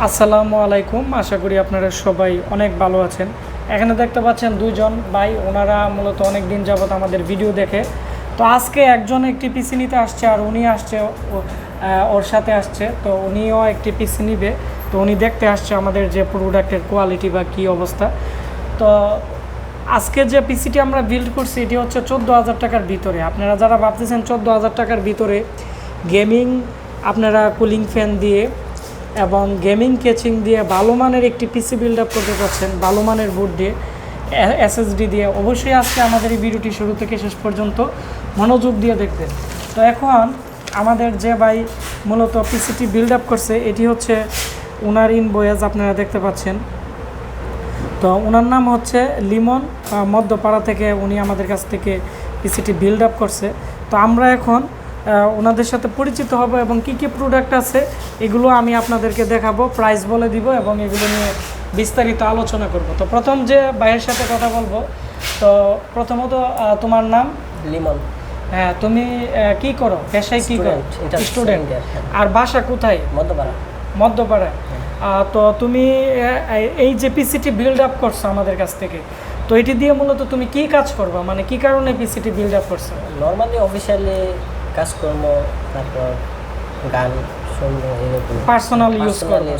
আসসালামু আলাইকুম। আশা করি আপনারা সবাই অনেক ভালো আছেন। এখানে দেখতে পাচ্ছেন দুইজন ভাই, ওনারা মূলত অনেক দিন যাবত আমাদের ভিডিও দেখে। তো আজকে একজন একটি পিসি নিতে আসছে আর উনি আসছে ওর সাথে আসছে, তো উনিও একটি পিসি নিবে। তো উনি দেখতে আসছে আমাদের যে প্রোডাক্টের কোয়ালিটি বা কী অবস্থা। তো আজকে যে পিসিটি আমরা বিল্ড করছি এটি হচ্ছে 14,000 টাকার ভিতরে। আপনারা যারা ভাবতেছেন 14,000 টাকার ভিতরে গেমিং আপনারা কুলিং ফ্যান দিয়ে এবং গেমিং কেচিং দিয়ে ভালো মানের একটি পিসি বিল্ড আপ করতে পারছেন, ভালো মানের বোর্ড দিয়ে, এসএসডি দিয়ে, অবশ্যই আজকে আমাদের এই ভিডিওটি শুরু থেকে শেষ পর্যন্ত মনোযোগ দিয়ে দেখবেন। তো এখন আমাদের যে ভাই মূলত পিসিটি বিল্ড আপ করছে এটি হচ্ছে ওনার ইনভয়েস, আপনারা দেখতে পাচ্ছেন। তো ওনার নাম হচ্ছে লিমন, মধ্যপাড়া থেকে উনি আমাদের কাছ থেকে পিসিটি বিল্ড আপ করছে। তো আমরা এখন ওনাদের সাথে পরিচিত হব এবং কি কি প্রোডাক্ট আছে এগুলো আমি আপনাদেরকে দেখাবো, প্রাইস বলে দিব এবং এগুলো নিয়ে বিস্তারিত আলোচনা করব। তো প্রথম যে ভাইয়ের সাথে কথা বলবো, তো প্রথমত তোমার নাম? লিমন। হ্যাঁ, তুমি কি করো, পেশায় কি করো? স্টুডেন্ট। আর বাসা কোথায়? মধ্যপাড়া। মধ্যপাড়ায়। তো তুমি এই যে পিসিটি বিল্ড আপ করছো আমাদের কাছ থেকে, তো এটি দিয়ে মূলত তুমি কি কাজ করবা, মানে কি কারণে পিসিটি বিল্ড আপ করছো? নর্মালি অফিসিয়ালি কাজকর্ম, তারপর গান শুনবো, এরকম পার্সোনাল ইউজ করবো।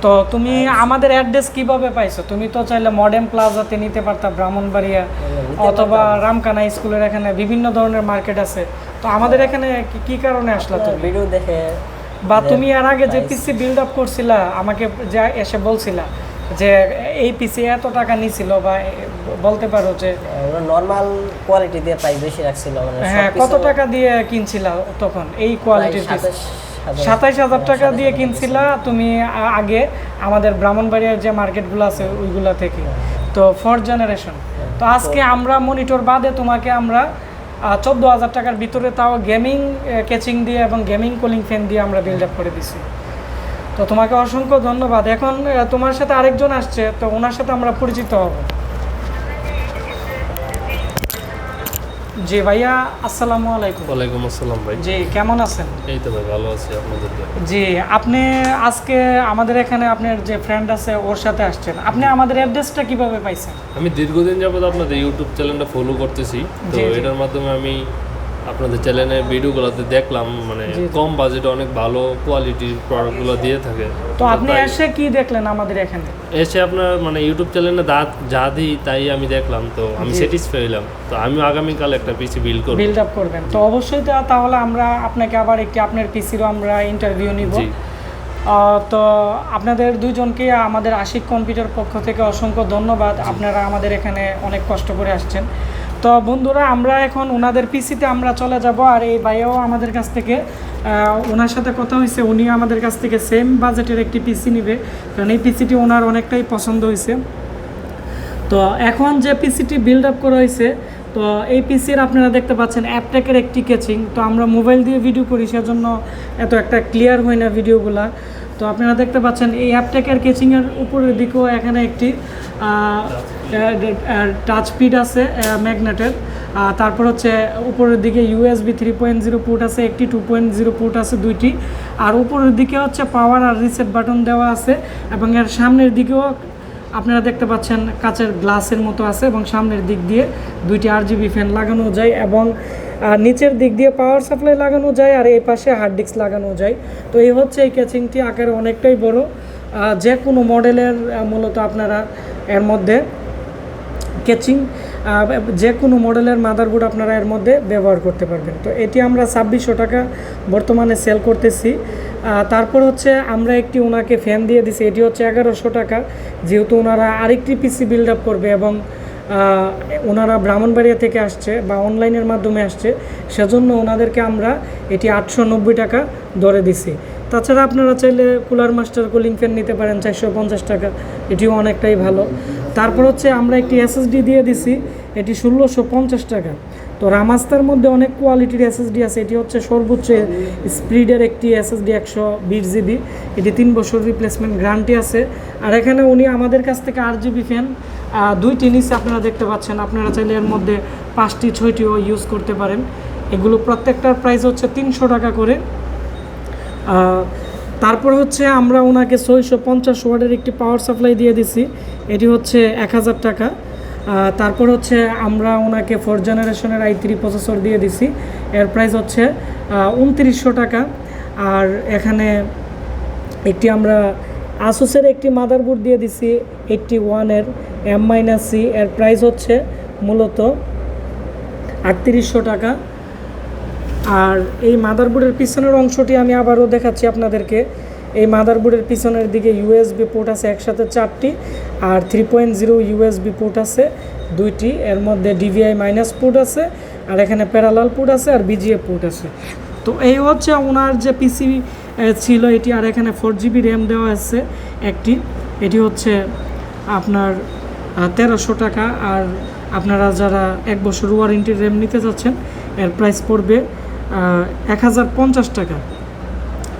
তো তুমি আমাদের অ্যাড্রেস কিভাবে পাইছো? তুমি তো চাইলে মডার্ন প্লাজাতে নিতে পারতা, ব্রাহ্মণবাড়িয়া অথবা রামকানা স্কুলের এখানে বিভিন্ন ধরনের মার্কেট আছে। তো আমাদের এখানে কি কারণে আসলা তুমি? ভিডিও দেখে। বা তুমি এর আগে যে পিসি বিল্ড আপ করছিলা আমাকে যা এসে বলছিলা যে এই পিসি এত টাকা নিছিল, বা বলতে পারো যে নর্মাল কোয়ালিটি দিয়ে প্রাইস বেশি রাখছিল, মানে হ্যাঁ, কত টাকা দিয়ে কিনছিলা তখন এই কোয়ালিটির পিসি? 27,000 টাকা দিয়ে কিনছিলা তুমি আগে আমাদের ব্রাহ্মণবাড়িয়ার যে মার্কেটগুলো আছে ওইগুলা থেকে। তো 4th জেনারেশন। তো আজকে আমরা মনিটর বাদে তোমাকে আমরা 14,000 টাকার ভিতরে, তাও গেমিং কেচিং দিয়ে এবং গেমিং কুলিং ফ্যান দিয়ে আমরা বিল্ড আপ করে দিছি। তো তোমাকে অসংখ্য ধন্যবাদ। এখন তোমার সাথে আরেকজন আসছে, তো ওনার সাথে আমরা পরিচিত হব। জি ভাইয়া, আসসালামু আলাইকুম। ওয়ালাইকুম আসসালাম ভাই। জি, কেমন আছেন? এই তো ভাই ভালো আছি, আপনাদের দোয়া। জি, আপনি আজকে আমাদের এখানে আপনার যে ফ্রেন্ড আছে ওর সাথে আসছেন, আপনি আমাদের অ্যাড্রেসটা কিভাবে পাইছেন? আমি দীর্ঘদিন যাবত আপনাদের ইউটিউব চ্যানেলটা ফলো করতেছি, তো এটার মাধ্যমে আমি আপনাদের চ্যানেলের ভিডিওগুলোতে দেখলাম, মানে কম বাজেটে অনেক ভালো কোয়ালিটির প্রোডাক্টগুলো দিয়ে থাকে। তো আপনি এসে কি দেখলেন আমাদের এখানে? এসে আপনার মানে ইউটিউব চ্যানেলে যা দিই তাই আমি দেখলাম, তো আমি স্যাটিসফাই হলাম। তো আমি আগামীকাল একটা পিসি বিল্ড আপ করবেন। তো অবশ্যই তাহলে আমরা আপনাকে আবার একটি আপনার পিসিরও আমরা ইন্টারভিউ নিব। তো আপনাদের দুইজনকে আমাদের আশিক কম্পিউটার পক্ষ থেকে অসংখ্য ধন্যবাদ। আপনারা আমাদের এখানে অনেক কষ্ট করে আসছেন। তো বন্ধুরা, আমরা এখন ওনাদের পিসিতে আমরা চলে যাব। আর এই ভাইয়াও আমাদের কাছ থেকে, ওনার সাথে কথা হয়েছে, উনি আমাদের কাছ থেকে সেম বাজেটের একটি পিসি নেবে, কারণ এই পিসিটি ওনার অনেকটাই পছন্দ হয়েছে। তো এখন যে পিসিটি বিল্ড আপ করা হয়েছে, তো এই পিসির আপনারা দেখতে পাচ্ছেন অ্যাপটেকের একটি কেচিং। তো আমরা মোবাইল দিয়ে ভিডিও করি, সেজন্য এত একটা ক্লিয়ার হয় না ভিডিওগুলা। তো আপনারা দেখতে পাচ্ছেন এই অ্যাপটেকের কেচিংয়ের উপরের দিকেও এখানে একটি টাচ পিড আছে ম্যাগনেটের। তারপর হচ্ছে উপরের দিকে USB 3.0 পোর্ট আছে, একটি 2.0 পোর্ট আছে, দুইটি। আর উপরের দিকে হচ্ছে পাওয়ার আর রিসেট বাটন দেওয়া আছে, এবং এর সামনের দিকেও আপনারা দেখতে পাচ্ছেন কাচের গ্লাসের মতো আছে, এবং সামনের দিক দিয়ে দুইটি RGB ফ্যান লাগানো যায়, এবং নিচের দিক দিয়ে পাওয়ার সাপ্লাই লাগানো যায়, আর এই পাশে হার্ড ডিস্ক লাগানো যায়। তো এই হচ্ছে এই কেচিংটি, আকারে অনেকটাই বড়। যে কোনো মডেলের মূলত আপনারা এর মধ্যে কেচিং, যে কোনো মডেলের মাদারবোর্ড আপনারা এর মধ্যে ব্যবহার করতে পারবেন। তো এটি আমরা 2600 টাকা বর্তমানে সেল করতেছি। তারপর হচ্ছে আমরা একটি ওনাকে ফ্যান দিয়ে দিছি, এটি হচ্ছে 1100 টাকা, যেহেতু ওনারা আরেকটি পিসি বিল্ড আপ করবে এবং ওনারা ব্রাহ্মণবাড়িয়া থেকে আসছে বা অনলাইনের মাধ্যমে আসছে, সেজন্য ওনাদেরকে আমরা এটি 890 টাকা ধরে দিছি। তাছাড়া আপনারা চাইলে কুলার মাস্টার কুলিং ফ্যান নিতে পারেন 450 টাকা, এটিও অনেকটাই ভালো। তারপর হচ্ছে আমরা একটি SSD দিয়ে দিছি, এটি 1650 টাকা। তো রামাস্তার মধ্যে অনেক কোয়ালিটির SSD আছে, এটি হচ্ছে সর্বোচ্চ স্পিডের একটি SSD 120 GB, এটি 3 বছর রিপ্লেসমেন্ট গ্যারান্টি আছে। আর এখানে উনি আমাদের কাছ থেকে RGB ফ্যান দুইটি নিচে আপনারা দেখতে পাচ্ছেন, আপনারা চাইলে এর মধ্যে 5টি 6টিও ইউজ করতে পারেন। এগুলো প্রত্যেকটার প্রাইস হচ্ছে 300 টাকা করে। তারপর হচ্ছে আমরা ওনাকে 650 ওয়াটের একটি পাওয়ার সাপ্লাই দিয়ে দিছি, এটি হচ্ছে 1000 টাকা। তারপর হচ্ছে আমরা ওনাকে 4th জেনারেশনের i3 প্রসেসর দিয়ে দিছি, এর প্রাইস হচ্ছে 2900 টাকা। আর এখানে একটি আমরা আসুসের একটি মাদারবোর্ড দিয়ে দিছি 81 এর M-C, এর প্রাইস হচ্ছে মূলত 3800 টাকা। আর এই মাদারবোর্ডের পিছনের অংশটি আমি আবারও দেখাচ্ছি আপনাদেরকে। এই মাদারবোর্ডের পিছনের দিকে ইউএসবি পোর্ট আছে একসাথে 4টি, আর 3.0 ইউএসবি পোর্ট আছে 2টি, এর মধ্যে ডিভিআই মাইনাস পোর্ট আছে, আর এখানে প্যারালাল পোর্ট আছে, আর বিজিএ পোর্ট আছে। তো এই হচ্ছে ওনার যে পিসি ছিল এটি। আর এখানে 4GB র্যাম দেওয়া আছে একটি, এটি হচ্ছে আপনার 1300 টাকা। আর আপনারা যারা 1 বছর ওয়ারেন্টির র্যাম নিতে চাচ্ছেন, এর প্রাইস পড়বে 1050 টাকা।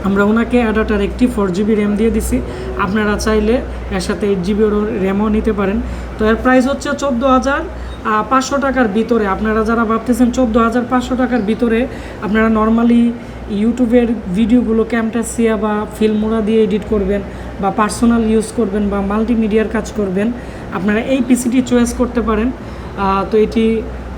আমরা ওনাকে অ্যাডাপ্টার একটি 4GB র্যাম দিয়ে দিছি, আপনারা চাইলে এর সাথে 8GB র্যামও নিতে পারেন। তো এর প্রাইস হচ্ছে 14,500 টাকার ভিতরে। আপনারা যারা ভাবতেছেন 14,500 টাকার ভিতরে আপনারা নর্মালি ইউটিউবের ভিডিওগুলো ক্যামটাসিয়া বা ফিল্মোরা দিয়ে এডিট করবেন, বা পার্সোনাল ইউজ করবেন, বা মাল্টিমিডিয়ার কাজ করবেন, আপনারা এই পিসিটি চয়েস করতে পারেন। তো এটি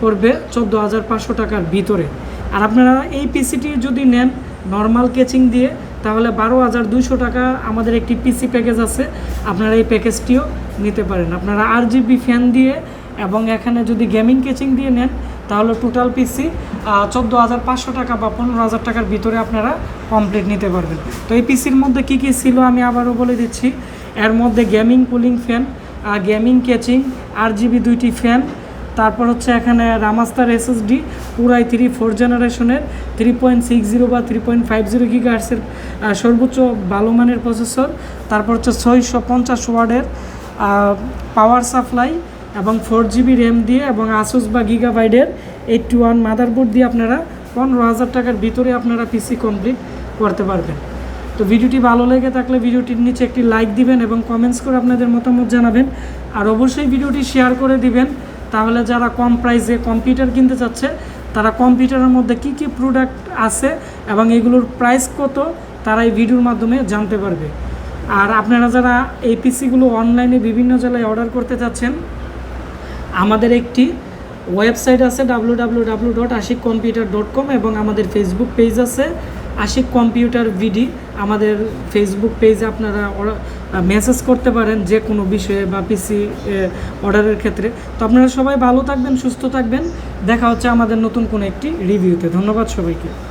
পড়বে 14,500 টাকার ভিতরে। আর আপনারা এই পিসিটি যদি নেন নর্মাল কেচিং দিয়ে, তাহলে 12,200 টাকা আমাদের একটি পিসি প্যাকেজ আছে, আপনারা এই প্যাকেজটিও নিতে পারেন। আপনারা RGB ফ্যান দিয়ে এবং এখানে যদি গেমিং কেচিং দিয়ে নেন, তাহলে টোটাল পিসি 14,500 টাকা বা 15,000 টাকার ভিতরে আপনারা কমপ্লিট নিতে পারবেন। তো এই পিসির মধ্যে কী কী ছিল আমি আবারও বলে দিচ্ছি। এর মধ্যে gaming cooling fan, gaming কেচিং, RGB 2টি ফ্যান, তারপর হচ্ছে এখানে রামাস্টার SSD পুরো i3 4th জেনারেশনের 3.60 বা 3.50 গিগাহার্টসের সর্বোচ্চ ভালো মানের প্রসেসর। তারপর হচ্ছে 650 ওয়াটের পাওয়ার সাপ্লাই এবং 4GB র্যাম দিয়ে, এবং আসুস বা গিগাবাইটের 81 মাদারবোর্ড দিয়ে আপনারা 15,000 টাকার ভিতরে আপনারা পিসি কমপ্লিট করতে পারবেন। তো ভিডিওটি ভালো লেগে থাকলে ভিডিওটির নিচে একটি লাইক দিবেন এবং কমেন্টস করে আপনাদের মতামত জানাবেন। আর অবশ্যই ভিডিওটি শেয়ার করে দিবেন, তাহলে যারা কম প্রাইসে কম্পিউটার কিনতে চাচ্ছে তারা কম্পিউটারের মধ্যে কি কি প্রোডাক্ট আছে এবং এগুলোর প্রাইস কত তারা এই ভিডিওর মাধ্যমে জানতে পারবে। আর আপনারা যারা এই পিসিগুলো অনলাইনে বিভিন্ন জেলায় অর্ডার করতে চাচ্ছেন, আমাদের একটি ওয়েবসাইট আছে www.ashikcomputer.com, এবং আমাদের ফেসবুক পেজ আছে আশিক কম্পিউটার ভিডি। আমাদের ফেসবুক পেজে আপনারা মেসেজ করতে পারেন যে কোনো বিষয়ে বা পিসি অর্ডারের ক্ষেত্রে। তো আপনারা সবাই ভালো থাকবেন, সুস্থ থাকবেন, দেখা হচ্ছে আমাদের নতুন কোনো একটি রিভিউতে। ধন্যবাদ সবাইকে।